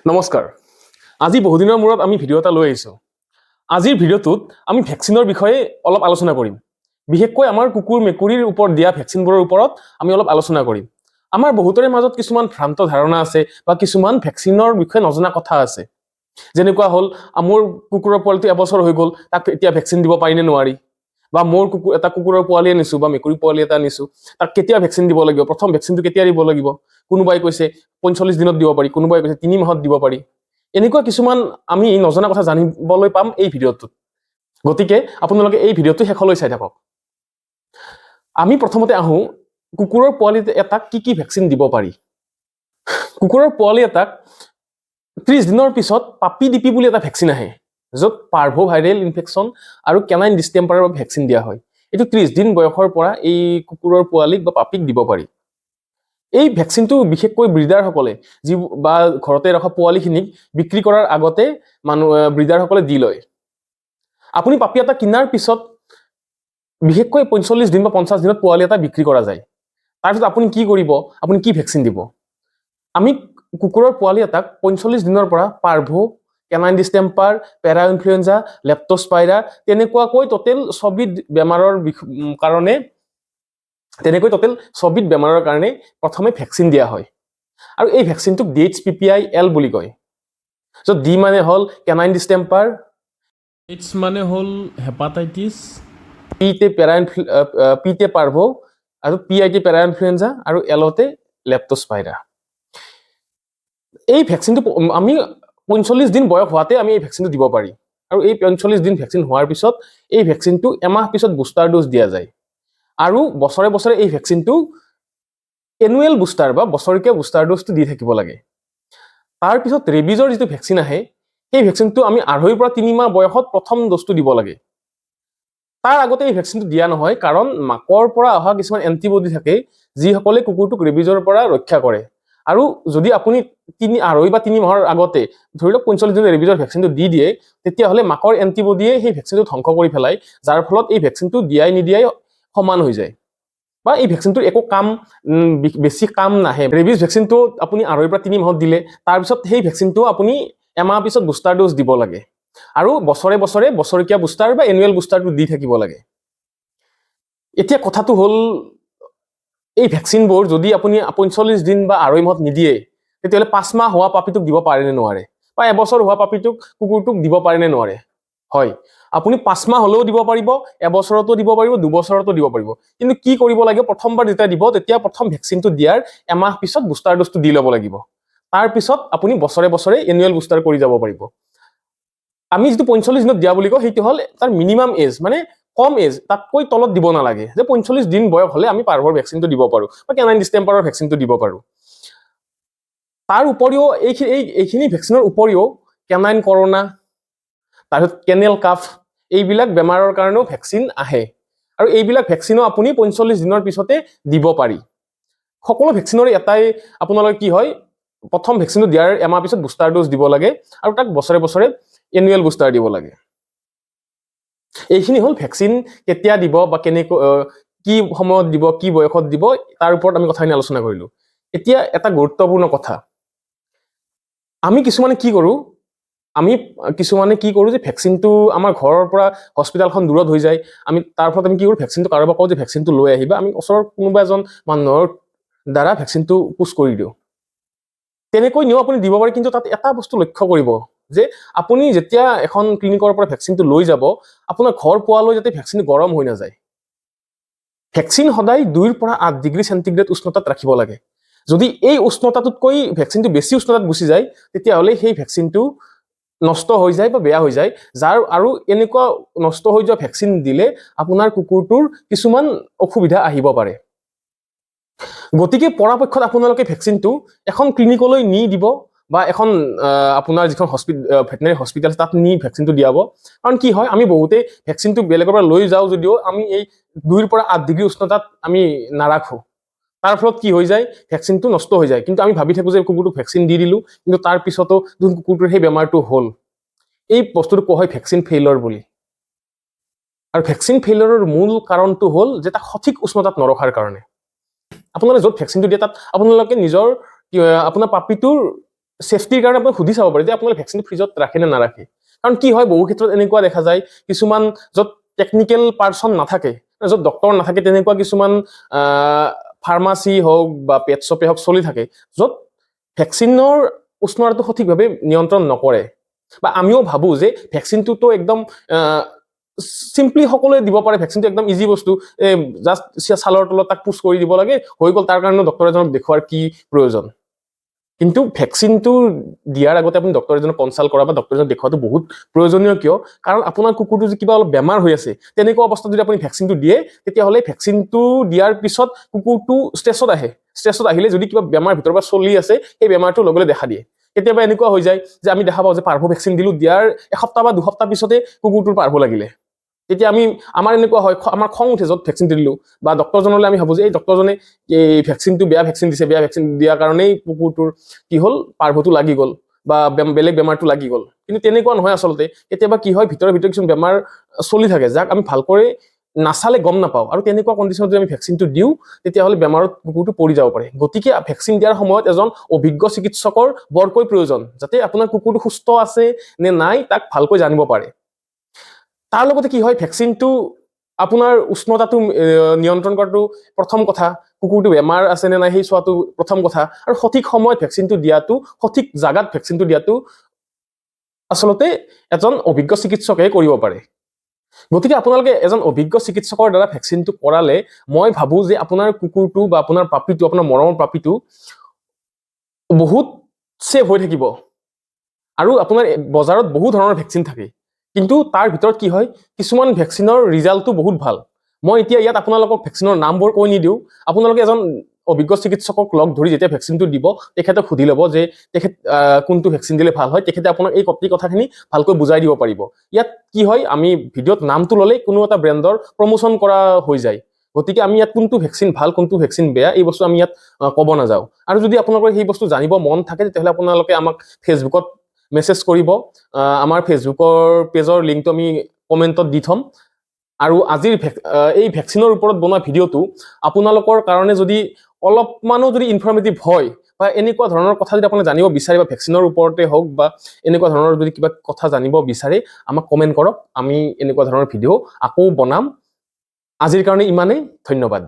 নমস্কাৰ আজি বহুদিনৰ মূৰত আমি ভিডিঅ' এটা লৈ আহিছোঁ আজিৰ ভিডিঅ'টোত আমি ভ্যাকচিনৰ বিষয়ে অলপ আলোচনা কৰিম বিশেষকৈ আমাৰ কুকুৰ মেকুৰীৰ ওপৰত দিয়া ভ্যাকচিনবোৰৰ ওপৰত আমি অলপ আলোচনা কৰিম আমাৰ বহুতৰে মাজত কিছুমান ভ্ৰান্ত ধাৰণা আছে বা কিছুমান ভ্যাকচিনৰ বিষয়ে নজনা কথা আছে যেনেকুৱা হল আমাৰ কুকুৰৰ পোৱালিটো এবছৰ হৈ গল তাক এতিয়া ভ্যাকচিন দিব পাৰি নে নোৱাৰি বা মোৰ এটা কুকুৰৰ পোৱালি আনিছো বা মেকুৰী পোৱালি এটা আনিছো তাক কেতিয়া ভ্যাকচিন দিব লাগিব প্ৰথম ভ্যাকচিনটো কেতিয়া দিব লাগিব কোনোবাই কৈছে 45 দিনত দিব পাৰি কোনোবাই কৈছে 3 মাহত দিব পাৰি এনেকুৱা কিছুমান আমি নজনা কথা জানিবলৈ পাম এই ভিডিঅ'টোত গতিকে আপোনালোকে এই ভিডিঅ'টো শেষলৈ চাই থাকক আমি প্ৰথমতে আহো কুকুৰৰ পোৱালি এটাক কি ভ্যাকচিন দিব পাৰি কুকুৰৰ পোৱালি এটাক 30 দিনৰ পিছত পাপি ডিপি বুলি এটা ভ্যাকচিন আহে যত পাৰ্ভো ভাইৰেল ইনফেকচন আৰু কেনাইন ডিষ্টেম্পাৰৰ ভ্যাকচিন দিয়া হয় এটো 30 দিন বয়সৰ পৰা এই কুকুৰৰ পোৱালিক বা পাপিক দিব পাৰি এই ভ্যাকচিনটো বিশেষকৈ ব্ৰিডাৰ সকলে যি বা ঘৰতে ৰখা পোৱালিখিনিক বিক্ৰী কৰাৰ আগতে ব্ৰিডাৰ সকলে দি লয় আপুনি পাপি এটা কিনাৰ পিছত বিশেষকৈ 45 দিন বা 50 দিনত পোৱালি এটা বিক্ৰী কৰা যায় তাৰ পিছত আপুনি কি কৰিব আপুনি কি ভ্যাকচিন দিব আমি কুকুৰৰ পোৱালি এটাক 45 দিনৰ পৰা পাৰ্ভো কেনাইন ডিষ্টেম্পাৰ পেৰা ইনফ্লুৱেঞ্জা লেপ্টোস্পাইৰা তেনেকুৱাকৈ টোটেল 24 বেমাৰৰ কাৰণে প্ৰথমে ভ্যাকচিন দিয়া হয় আৰু এই ভ্যাকচিনটোক DHPPI-L বুলি কয় যত ডি মানে হল কেনাইন ডিষ্টেম্পাৰ এইচ মানে হল হেপাটাইটিছ পিতে পাৰ্ভো আৰু পিআইটি পেৰা ইনফ্লুৱেঞ্জা আৰু এলতে লেপ্টোস্পাইৰা এই ভ্যাকচিনটো আমি 45 দিন বয়স হোৱাতে আমি এই ভ্যাকচিনটো দিব পাৰি আৰু এই 45 দিন ভ্যাকচিন হোৱাৰ পিছত এই ভ্যাকচিনটো এমাহ পিছত বুষ্টাৰ ডোজ দিয়া যায় আৰু বছৰে বছৰে এই ভ্যাকচিনটো এনুৱেল বুষ্টাৰ বা বছৰিকীয়া বুষ্টাৰ ডোজটো দি থাকিব লাগে তাৰ পিছত ৰেবিজৰ যিটো ভ্যাকচিন আহে সেই ভ্যাকচিনটো আমি 2.5 পৰা 3 মাহ বয়সত প্ৰথম ডোজটো দিব লাগে তাৰ আগতে এই ভ্যাকচিনটো দিয়া নহয় কাৰণ মাকৰ পৰা অহা কিছুমান এন্টিবডি থাকে যিসকলে কুকুৰটোক ৰেবিজৰ পৰা ৰক্ষা কৰে আৰু যদি আপুনি 2.5 বা 3 মাহৰ আগতে ধৰি লওক 45 দিনৰ ৰেবিজৰ ভ্যাকচিনটো দি দিয়ে তেতিয়া হলে মাকৰ এন্টিবডিয়ে সেই ভ্যাকচিনটো ধ্বংস কৰি ফেলাই যাৰ ফলত এই ভ্যাকচিনটো দিয়াই নিদিয়াই সমান হৈ যায় বা এই ভ্যাকচিনটোৰ একো কাম বেছি কাম নাহে ৰেবিজ ভ্যাকচিনটো আপুনি 2.5 পৰা 3 মাহত দিলে তাৰ পিছত সেই ভ্যাকচিনটো আপুনি এমাহ পিছত বুষ্টাৰ ডোজ দিব লাগে আৰু বছৰে বছৰে বছৰিকীয়া বুষ্টাৰ বা এনুৱেল বুষ্টাৰটো দি থাকিব লাগে এতিয়া কথাটো হল এই ভ্যাকচিনবোৰ যদি আপুনি 45 দিন বা 2.5 মাহত নিদিয়ে তেতিয়াহলে 5 মাহ হোৱা পাপিটোক দিব পাৰে নে নোৱাৰে বা এবছৰ হোৱা পাপিটোক কুকুৰটোক দিব পাৰে নে নোৱাৰে হয় আপুনি 5 মাহ হলেও দিব পাৰিব এবছৰতো দিব পাৰিব 2 বছৰতো দিব পাৰিব কিন্তু কি কৰিব লাগে প্ৰথমবাৰ যেতিয়া দিব তেতিয়া প্ৰথম ভ্যাকচিনটো দিয়াৰ এমাহ পিছত বুষ্টাৰ ডোজটো দি ল'ব লাগিব তাৰ পিছত আপুনি বছৰে বছৰে এনুৱেল বুষ্টাৰ কৰি যাব পাৰিব আমি যেটো 45 দিনত দিয়া বুলি কওঁ সেইটো হল তাৰ মিনিমাম এজ মানে কম এজ তাতকৈ তলত দিব নালাগে যে 45 দিন বয়স হলে আমি পাৰ্ভৰ ভ্যাকচিনটো দিব পাৰো বা কেনাইন ডিষ্টেম্পাৰৰ ভ্যাকচিনটো দিব পাৰো তাৰ উপৰিও এইখিনি ভ্যাকচিনৰ উপৰিও কেনাইন কৰোনা তাৰপিছত কেনেল কাফ এইবিলাক বেমাৰৰ কাৰণেও ভ্যাকচিন আহে আৰু এইবিলাক ভ্যাকচিনো আপুনি 45 দিনৰ পিছতে দিব পাৰি সকলো ভ্যাকচিনৰে এটাই আপোনালোকে কি হয় প্ৰথম ভ্যাকচিনটো দিয়াৰ এমাহ পিছত বুষ্টাৰ ডোজ দিব লাগে আৰু তাক বছৰে বছৰে এনুৱেল বুষ্টাৰ দিব লাগে এইখিনি হল ভ্যাকচিন কেতিয়া দিব বা কি সময়ত দিব কি বয়সত দিব তাৰ ওপৰত আমি কথাখিনি আলোচনা কৰিলো এতিয়া এটা গুৰুত্বপূৰ্ণ কথা আমি কিছুমানে কি কৰো যে ভ্যাকচিনটো আমাৰ ঘৰৰ পৰা হস্পিটালখন দূৰত হৈ যায় আমি তাৰ ফলত আমি কি কৰো ভ্যাকচিনটো কাৰোবাক কওঁ যে ভ্যাকচিনটো লৈ আহিবা আমি ওচৰৰ কোনোবা এজন মানুহৰ দ্বাৰা ভ্যাকচিনটো পুশ কৰি দিওঁ তেনেকৈ নিও আপুনি দিব পাৰে কিন্তু তাত এটা বস্তু লক্ষ্য কৰিব যে আপুনি যেতিয়া এখন ক্লিনিকৰ পৰা ভ্যাকচিনটো লৈ যাব আপোনাৰ ঘৰ পোৱালৈ যাতে ভ্যাকচিন গৰম হৈ নাযায় ভ্যাকচিন সদায় 2 পৰা 8 ডিগ্ৰী সেন্টিগ্ৰেড উষ্ণতাত ৰাখিব লাগে যদি এই উষ্ণতাটোতকৈ ভ্যাকচিনটো বেছি উষ্ণতাত গুচি যায় তেতিয়া হলে সেই ভ্যাকচিনটো নষ্ট হৈ যায় বা বেয়া হৈ যায় যাৰ আৰু এনেকুৱা নষ্ট হৈ যোৱা ভ্যাকচিন দিলে আপোনাৰ কুকুৰটোৰ কিছুমান অসুবিধা আহিব পাৰে গতিকে পৰাপক্ষত আপোনালোকে ভ্যাকচিনটো এখন ক্লিনিকলৈ নি দিব বা এখন আপোনাৰ যিখন ভেটেনাৰী হস্পিটাল তাত নি ভ্যাকচিনটো দিয়াব কাৰণ কি হয় আমি বহুতে ভ্যাকচিনটো বেলেগৰ পৰা লৈ যাও যদিও আমি এই 2 পৰা 8 ডিগ্ৰী উষ্ণতাত আমি নাৰাখো তাৰ ফলত কি হৈ যায় ভ্যাকচিনটো নষ্ট হৈ যায় কিন্তু আমি ভাবি থাকো যে কুকুৰটোক ভ্যাকচিন দি দিলো কিন্তু তাৰ পিছতো যোন কুকুৰটোৰ সেই বেমাৰটো হল এই বস্তুটো কোৱা হয় ভ্যাকচিন ফেইলৰ বুলি আৰু ভ্যাকচিন ফেইলৰৰ মূল কাৰণটো হল যে তাক সঠিক উষ্ণতাত নৰখাৰ কাৰণে আপোনালোকে য'ত ভ্যাকচিনটো দিয়ে তাত আপোনালোকে নিজৰ আপোনাৰ পাপিটোৰ সেফটিৰ কাৰণে আপুনি সুধি চাব পাৰে যে আপোনালোকে ভেকচিনটো ফ্ৰিজত ৰাখে নে নাৰাখে। কাৰণ কি হয় বহু ক্ষেত্ৰত এনেকুৱা দেখা যায় কিছুমান য'ত টেকনিকেল পাৰ্চন নাথাকে, য'ত ডক্তৰ নাথাকে, তেনেকুৱা কিছুমান ফাৰ্মাচী হওক বা পেট শ্বপে হওক চলি থাকে, য'ত ভেকচিনৰ উষ্ণতাটো সঠিকভাৱে নিয়ন্ত্ৰণ নকৰে। বা আমিও ভাবোঁ যে ভেকচিনটোতো একদম চিম্পলি সকলোৱে দিব পাৰে, ভেকচিনটো একদম ইজি বস্তু, জাষ্ট ছালৰ তলত তাক পুছ কৰি দিব লাগে, হৈ গ'ল, তাৰ কাৰণে ডক্তৰ এজনক দেখুৱাৰ কি প্ৰয়োজন। কিন্তু ভেকচিনটো দিয়াৰ আগতে আপুনি ডক্তৰ এজনক কনচাল্ট কৰা বা ডক্তৰ এজনক দেখুৱাটো বহুত প্ৰয়োজনীয়। কিয়? কাৰণ আপোনাৰ কুকুৰটো যদি কিবা অলপ বেমাৰ হৈ আছে, তেনেকুৱা অৱস্থাত যদি আপুনি ভেকচিনটো দিয়ে, তেতিয়াহ'লে ভেকচিনটো দিয়াৰ পিছত কুকুৰটো ষ্ট্ৰেছত আহে। ষ্ট্ৰেছত আহিলে যদি কিবা বেমাৰ ভিতৰৰ পৰা চলি আছে, সেই বেমাৰটো লগে লগে দেখা দিয়ে। কেতিয়াবা এনেকুৱা হৈ যায় যে আমি দেখা পাওঁ যে পাৰ্ভ ভেকচিন দিলোঁ, দিয়াৰ এসপ্তাহ বা দুসপ্তাহ পিছতে কুকুৰটোৰ পাৰ্ভ লাগিলে। তেতিয়া আমাৰ এনেকুৱা হয়, আমাৰ খং উঠে য'ত ভেকচিন দিলোঁ, বা ডক্তৰজনলৈ আমি ভাবোঁ যে এই ডক্তৰজনে এই ভেকচিনটো বেয়া ভেকচিন দিছে, বেয়া ভেকচিন দিয়াৰ কাৰণেই কুকুৰটোৰ কি হ'ল, পাৰ্ভটো লাগি গ'ল বা বেলেগ বেমাৰটো লাগি গ'ল। কিন্তু তেনেকুৱা নহয় আচলতে। কেতিয়াবা কি হয়, ভিতৰে কিছুমান বেমাৰ চলি থাকে, যাক আমি ভালকৈ নাচালে গম নাপাওঁ, আৰু তেনেকুৱা কণ্ডিশ্যনত যদি আমি ভেকচিনটো দিওঁ, তেতিয়াহ'লে বেমাৰত কুকুৰটো পৰি যাব পাৰে। গতিকে ভেকচিন দিয়াৰ সময়ত এজন অভিজ্ঞ চিকিৎসকৰ বৰকৈ প্ৰয়োজন, যাতে আপোনাৰ কুকুৰটো সুস্থ আছে নে নাই তাক ভালকৈ জানিব পাৰে। তাৰ লগতে কি হয়, ভেকচিনটো আপোনাৰ উষ্ণতাটো নিয়ন্ত্ৰণ কৰাটো প্ৰথম কথা, কুকুৰটো বেমাৰ আছে নে নাই সেই চোৱাটো প্ৰথম কথা, আৰু সঠিক সময়ত ভেকচিনটো দিয়াটো, সঠিক জাগাত ভেকচিনটো দিয়াটো আচলতে এজন অভিজ্ঞ চিকিৎসকে কৰিব পাৰে। গতিকে আপোনালোকে এজন অভিজ্ঞ চিকিৎসকৰ দ্বাৰা ভেকচিনটো কৰালে মই ভাবোঁ যে আপোনাৰ কুকুৰটো বা আপোনাৰ পাপিটো, আপোনাৰ মৰমৰ পাপিটো বহুত ছেফ হৈ থাকিব। আৰু আপোনাৰ বজাৰত বহু ধৰণৰ ভেকচিন থাকে, কিন্তু তাৰ ভিতৰত কি হয়, কিছুমান ভেকচিনৰ ৰিজাল্টটো বহুত ভাল। মই এতিয়া ইয়াত আপোনালোকক ভেকচিনৰ নামবোৰ কৈ নিদিওঁ, আপোনালোকে এজন অভিজ্ঞ চিকিৎসকক লগ ধৰি যেতিয়া ভেকচিনটো দিব, তেখেতক সুধি ল'ব যে তেখেত কোনটো ভেকচিন দিলে ভাল হয়, তেখেতে আপোনাক এই কথাখিনি ভালকৈ বুজাই দিব পাৰিব। ইয়াত কি হয়, আমি ভিডিঅ'ত নামটো ল'লেই কোনো এটা ব্ৰেণ্ডৰ প্ৰমোশ্যন কৰা হৈ যায়। গতিকে আমি ইয়াত কোনটো ভেকচিন ভাল, কোনটো ভেকচিন বেয়া, এই বস্তু আমি ইয়াত ক'ব নাযাওঁ। আৰু যদি আপোনালোকৰ সেই বস্তু জানিব মন থাকে, তেতিয়াহ'লে আপোনালোকে আমাক ফেচবুকত মেছেজ কৰিব। আমাৰ ফেচবুকৰ পেজৰ লিংকটো আমি কমেণ্টত দি থ'ম। আৰু আজিৰ এই ভেকচিনৰ ওপৰত বনোৱা ভিডিঅ'টো আপোনালোকৰ কাৰণে যদি অলপমানো যদি ইনফৰ্মেটিভ হয়, বা এনেকুৱা ধৰণৰ কথা যদি আপোনালোকে জানিব বিচাৰে, বা ভেকচিনৰ ওপৰতে হওক বা এনেকুৱা ধৰণৰ যদি কিবা কথা জানিব বিচাৰে, আমাক কমেণ্ট কৰক। আমি এনেকুৱা ধৰণৰ ভিডিঅ' আকৌ বনাম। আজিৰ কাৰণে ইমানেই, ধন্যবাদ।